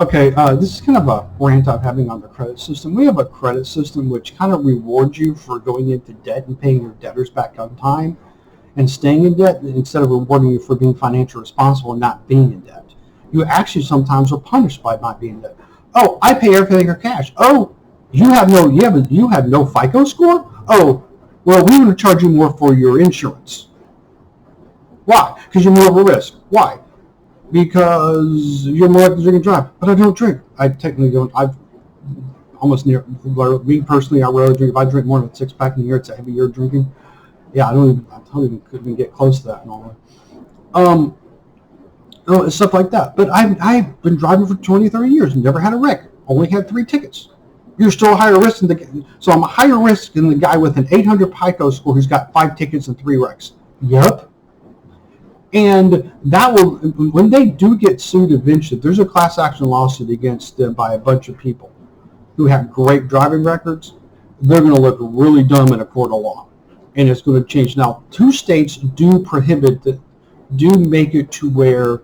Okay, this is kind of a rant I'm having on the credit system. We have a credit system which kind of rewards you for going into debt and paying your debtors back on time and staying in debt instead of rewarding you for being financially responsible and not being in debt. You actually sometimes are punished by not being in debt. Oh, I pay everything in cash. Oh, you have no FICO score? Oh, well, we want to charge you more for your insurance. Why? Because you're more of a risk. Why? Because you're more likely to drink and drive. But I don't drink. I technically don't. I've almost near me personally. I rarely drink. If I drink more than a 6-pack in a year, it's a heavy year drinking. Yeah, I don't even couldn't even get close to that normally. Stuff like that. But I've been driving for 20, 30 years and never had a wreck. Only had 3 tickets. You're still a higher risk so I'm a higher risk than the guy with an 800 FICO score who's got 5 tickets and 3 wrecks. Yep. And that will, when they do get sued eventually, there's a class action lawsuit against them by a bunch of people who have great driving records. They're going to look really dumb in a court of law, and it's going to change. Now, 2 states do make it to where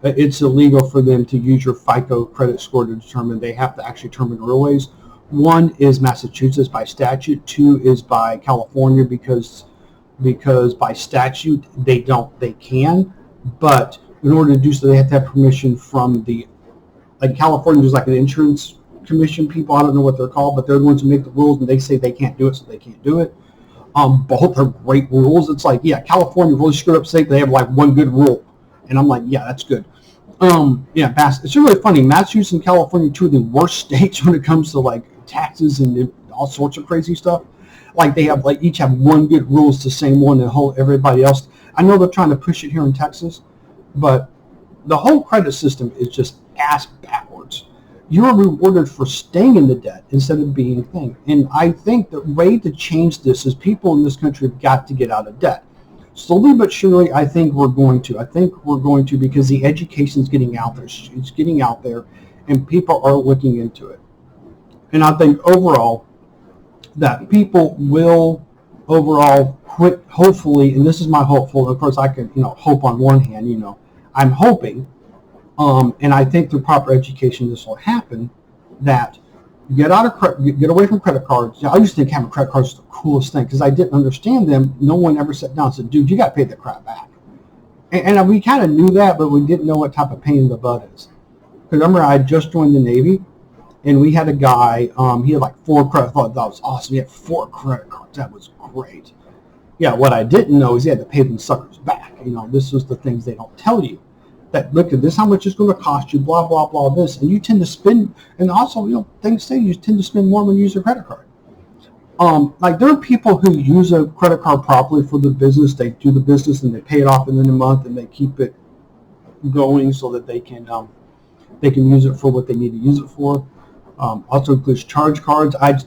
it's illegal for them to use your FICO credit score to determine. They have to actually determine real ways. 1 is Massachusetts by statute. 2 is by California because by statute they can, but in order to do so they have to have permission from like California, there's like an insurance commission people, I don't know what they're called, but they're the ones who make the rules, and they say they can't do it, so they can't do it. Both are great rules. It's like, yeah, California really screwed up state, they have like 1 good rule, and I'm like, yeah, that's good. It's really funny. Massachusetts and California, 2 of the worst states when it comes to like taxes and all sorts of crazy stuff. Like they have each have 1 good rule. It's the same one and everybody else. I know they're trying to push it here in Texas, but the whole credit system is just ass backwards. You're rewarded for staying in the debt instead of being a thing. And I think the way to change this is people in this country have got to get out of debt. Slowly but surely, I think we're going to because the education is getting out there. It's getting out there, and people are looking into it. And I think overall, that people will overall quit, hopefully, and this is my hopeful, of course I can, hope on one hand, I'm hoping, and I think through proper education this will happen, that get away from credit cards. I used to think having credit cards was the coolest thing because I didn't understand them. No one ever sat down and said, dude, you got to pay the crap back. And we kind of knew that, but we didn't know what type of pain in the butt is. Because remember, I had just joined the Navy, and we had a guy, he had like 4 credit cards. That was awesome. He had 4 credit cards. That was great. Yeah, what I didn't know is he had to pay them suckers back. This was the things they don't tell you. That, look at this, how much it's going to cost you, blah, blah, blah, this. And you tend to spend, and also, things say you tend to spend more when you use a credit card. There are people who use a credit card properly for the business. They do the business and they pay it off in a month and they keep it going so that they can use it for what they need to use it for. Also includes charge cards. I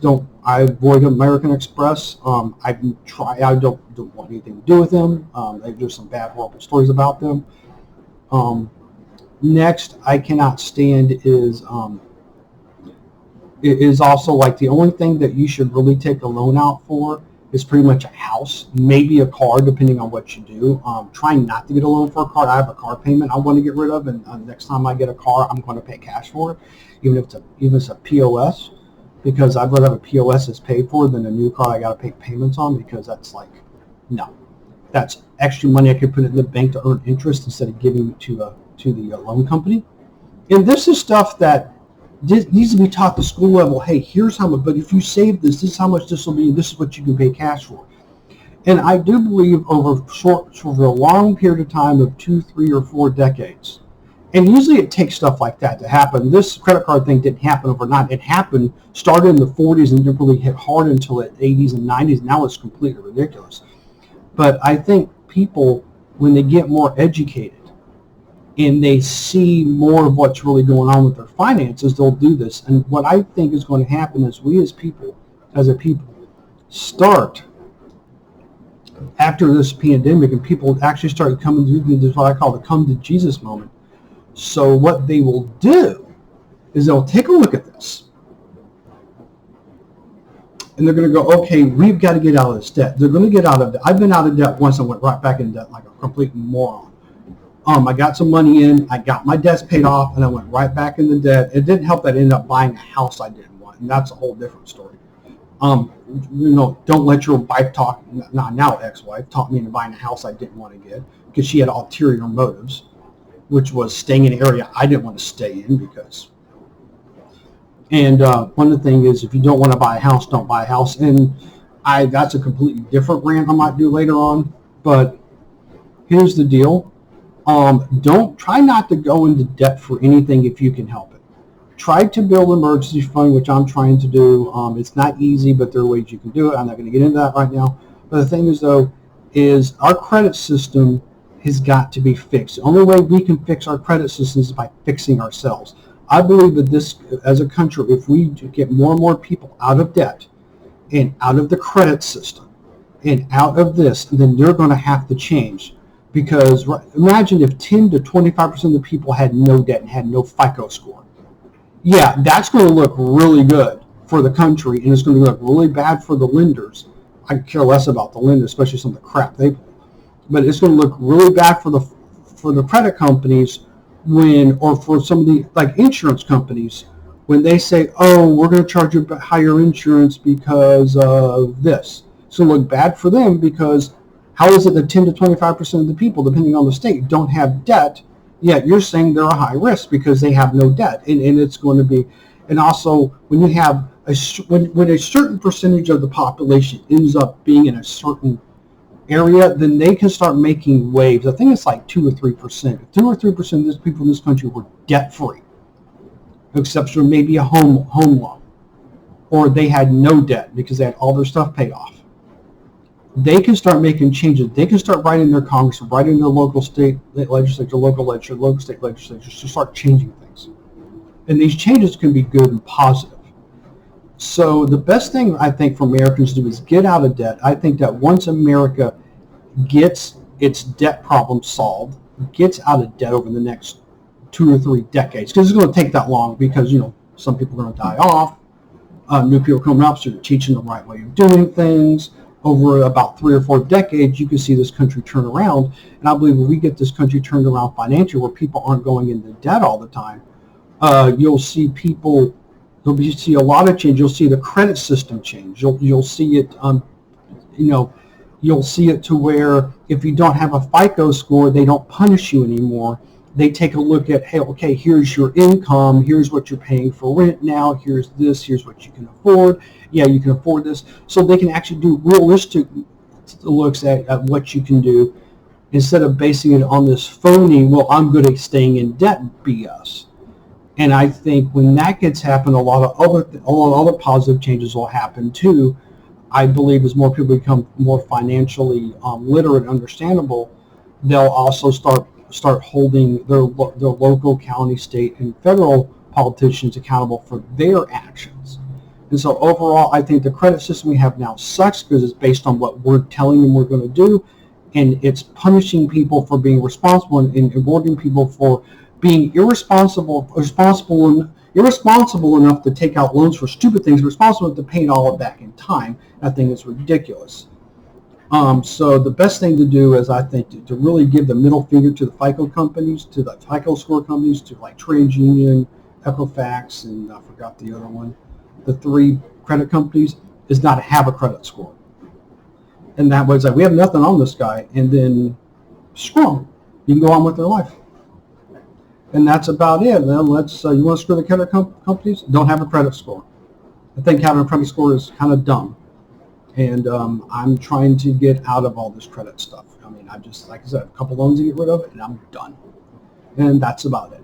avoid American Express. I don't want anything to do with them. There's some bad, horrible stories about them. Next, I cannot stand is also like the only thing that you should really take a loan out for is pretty much a house, maybe a car, depending on what you do. Trying not to get a loan for a car. I have a car payment I want to get rid of, and next time I get a car, I'm going to pay cash for it, even if it's a POS, because I'd rather have a POS that's paid for than a new car I got to pay payments on, because that's like, no. That's extra money I could put in the bank to earn interest instead of giving it to the loan company. And this is stuff that needs to be taught at the school level. Hey, here's how much, but if you save this is how much this will be, this is what you can pay cash for. And I do believe over a long period of time of 2, 3, or 4 decades, and usually it takes stuff like that to happen. This credit card thing didn't happen overnight. It started in the 40s and didn't really hit hard until the 80s and 90s. Now it's completely ridiculous. But I think people, when they get more educated and they see more of what's really going on with their finances, they'll do this. And what I think is going to happen is we as a people, start after this pandemic, and people actually start coming to this, what I call the come to Jesus moment. So what they will do is they'll take a look at this, and they're going to go, okay, we've got to get out of this debt. They're going to get out of debt. I've been out of debt once and went right back in debt like a complete moron. I got some money in, I got my debts paid off, and I went right back in the debt. It didn't help that I ended up buying a house I didn't want, and that's a whole different story. Don't let your wife talk. Now ex-wife talk me into buying a house I didn't want to get because she had ulterior motives, which was staying in an area I didn't want to stay in because. And one of the things is, if you don't want to buy a house, don't buy a house. And that's a completely different rant I might do later on. But here's the deal. Don't try not to go into debt for anything if you can help it. Try to build an emergency fund, which I'm trying to do. It's not easy, but there are ways you can do it. I'm not going to get into that right now. But the thing is, though, is our credit system has got to be fixed. The only way we can fix our credit system is by fixing ourselves. I believe that this, as a country, if we get more and more people out of debt and out of the credit system and out of this, then they're going to have to change. Because imagine if 10 to 25% of the people had no debt and had no FICO score. Yeah, that's going to look really good for the country, and it's going to look really bad for the lenders. I care less about the lenders, especially some of the crap they pull. But it's going to look really bad for the credit companies or for some of the like insurance companies when they say, oh, we're going to charge you higher insurance because of this. It's going to look bad for them because how is it that 10 to 25% of the people, depending on the state, don't have debt, yet you're saying they're a high risk because they have no debt? And it's going to be, and also when you have when a certain percentage of the population ends up being in a certain area, then they can start making waves. I think it's like 2 or 3%. If 2 or 3% of these people in this country were debt free, except for maybe a home loan, or they had no debt because they had all their stuff paid off, they can start making changes. They can start writing their Congress, writing their local state legislature, local state legislatures to start changing things. And these changes can be good and positive. So the best thing I think for Americans to do is get out of debt. I think that once America gets its debt problem solved, gets out of debt over the next 2 or 3 decades, because it's going to take that long because, some people are going to die off, new people coming up, so you're teaching the right way of doing things. Over about 3 or 4 decades, you can see this country turn around. And I believe if we get this country turned around financially, where people aren't going into debt all the time, you'll see you'll see a lot of change. You'll see the credit system change. You'll see it, you'll see it to where if you don't have a FICO score, they don't punish you anymore. They take a look at, hey, okay, here's your income, here's what you're paying for rent now, here's this, here's what you can afford. Yeah, you can afford this. So they can actually do realistic looks at what you can do instead of basing it on this phony, well, I'm good at staying in debt BS. And I think when that gets happen, a lot of other positive changes will happen too. I believe as more people become more financially literate and understandable, they'll also start holding their local, county, state, and federal politicians accountable for their actions. And so overall, I think the credit system we have now sucks because it's based on what we're telling them we're going to do, and it's punishing people for being responsible and rewarding people for being irresponsible enough to take out loans for stupid things, responsible enough to pay it all back in time. I think it's ridiculous. So the best thing to do is, I think, to really give the middle finger to the FICO companies, to the FICO score companies, to like TransUnion, Equifax, and I forgot the other one, the 3 credit companies, is not to have a credit score. And that was like, we have nothing on this guy, and then screw them. You can go on with their life. And that's about it. Then you want to screw the credit companies? Don't have a credit score. I think having a credit score is kind of dumb. And I'm trying to get out of all this credit stuff. I mean, like I said, a couple loans to get rid of, and I'm done. And that's about it.